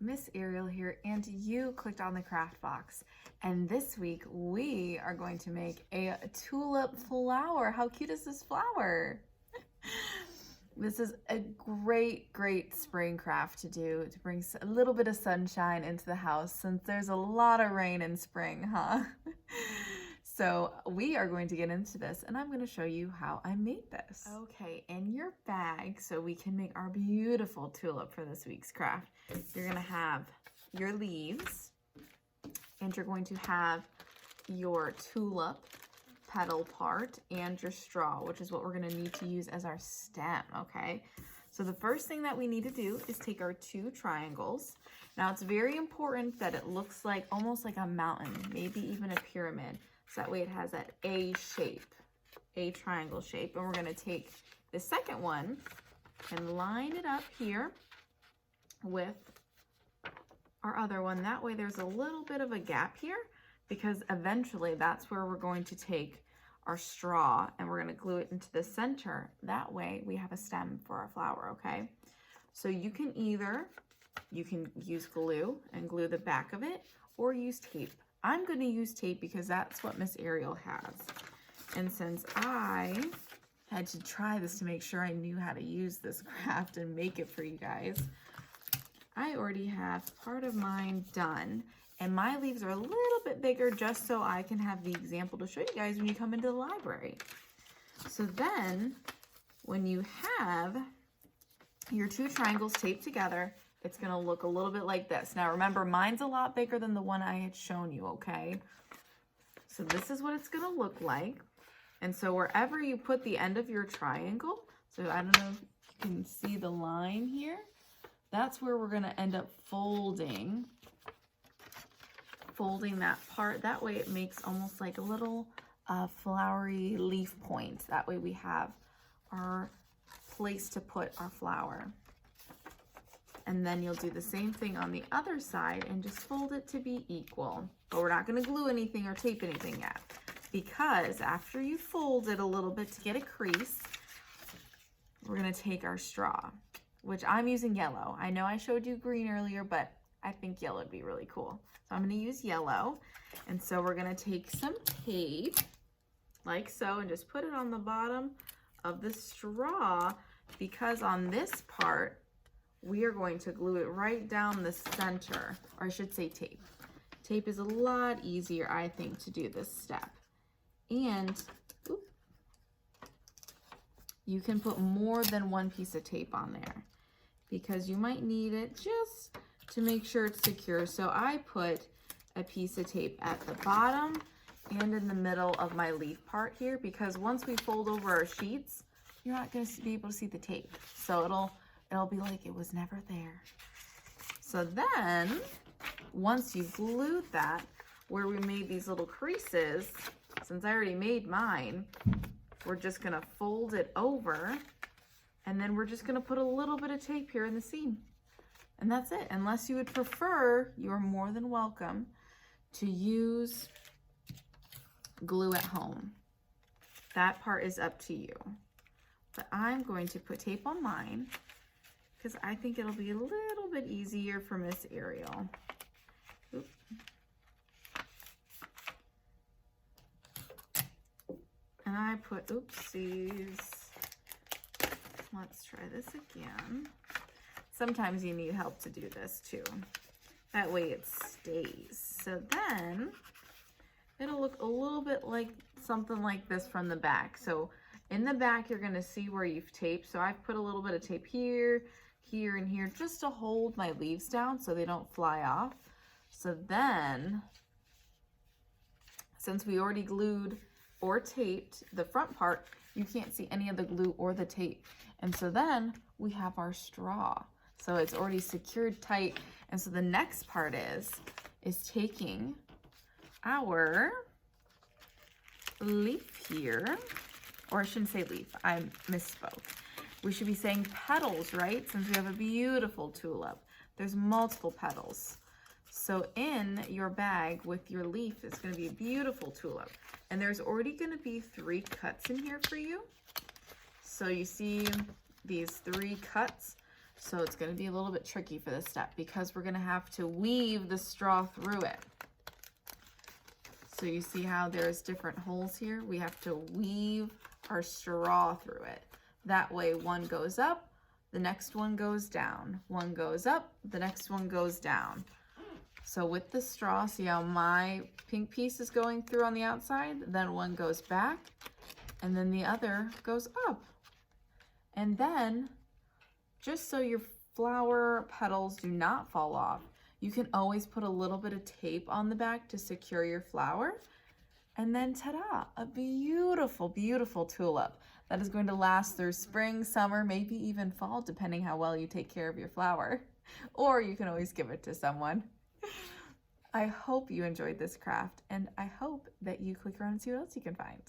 Miss Ariel here, and you clicked on the craft box. And this week we are going to make a tulip flower. How cute is this flower? This is a great spring craft to do to bring a little bit of sunshine into the house since there's a lot of rain in spring, huh? So we are going to get into this and I'm going to show you how I made this. Okay, in your bag, so we can make our beautiful tulip for this week's craft, you're going to have your leaves and you're going to have your tulip petal part and your straw, which is what we're going to need to use as our stem, okay? So the first thing that we need to do is take our two triangles. Now it's very important that it looks like almost like a mountain, maybe even a pyramid. So that way it has that A shape, A triangle shape. And we're going to take the second one and line it up here with our other one. That way there's a little bit of a gap here because eventually that's where we're going to take our straw and we're going to glue it into the center. That way we have a stem for our flower, okay? So you can use glue and glue the back of it or use tape. I'm going to use tape because that's what Miss Ariel has. And since I had to try this to make sure I knew how to use this craft and make it for you guys, I already have part of mine done. And my leaves are a little bit bigger just so I can have the example to show you guys when you come into the library. So then when you have your two triangles taped together, it's going to look a little bit like this. Now remember, mine's a lot bigger than the one I had shown you, okay? So this is what it's going to look like. And so wherever you put the end of your triangle, so I don't know if you can see the line here, that's where we're going to end up folding that part. That way it makes almost like a little flowery leaf point. That way we have our place to put our flower. And then you'll do the same thing on the other side and just fold it to be equal. But we're not going to glue anything or tape anything yet, because after you fold it a little bit to get a crease, we're going to take our straw, which I'm using yellow. I know I showed you green earlier, but I think yellow would be really cool. So I'm going to use yellow. And so we're going to take some tape like so and just put it on the bottom of the straw, because on this part, we are going to glue it right down the center, or I should say tape. Tape is a lot easier, I think, to do this step. And you can put more than one piece of tape on there because you might need it just to make sure it's secure. So I put a piece of tape at the bottom and in the middle of my leaf part here, because once we fold over our sheets, you're not going to be able to see the tape. So it'll be like it was never there. So then, once you've glued that, where we made these little creases, since I already made mine, we're just gonna fold it over, and then we're just gonna put a little bit of tape here in the seam. And that's it. Unless you would prefer, you're more than welcome to use glue at home. That part is up to you. But I'm going to put tape on mine, because I think it'll be a little bit easier for Miss Ariel. Oop. And I put, oopsies. Let's try this again. Sometimes you need help to do this too. That way it stays. So then it'll look a little bit like something like this from the back. So in the back, you're gonna see where you've taped. So I've put a little bit of tape here, here, and here, just to hold my leaves down so they don't fly off. So then, since we already glued or taped the front part, you can't see any of the glue or the tape. And so then we have our straw. So it's already secured tight. And so the next part is taking our leaf here, or I shouldn't say leaf, I misspoke. We should be saying petals, right? Since we have a beautiful tulip. There's multiple petals. So in your bag with your leaf is going to be a beautiful tulip. And there's already going to be 3 cuts in here for you. So you see these 3 cuts. So it's going to be a little bit tricky for this step because we're going to have to weave the straw through it. So you see how there's different holes here? We have to weave our straw through it. That way one goes up, the next one goes down. One goes up, the next one goes down. So with the straw, see how my pink piece is going through on the outside? Then one goes back, and then the other goes up. And then, just so your flower petals do not fall off, you can always put a little bit of tape on the back to secure your flower. And then ta-da, a beautiful, beautiful tulip that is going to last through spring, summer, maybe even fall, depending how well you take care of your flower. Or you can always give it to someone. I hope you enjoyed this craft, and I hope that you click around and see what else you can find.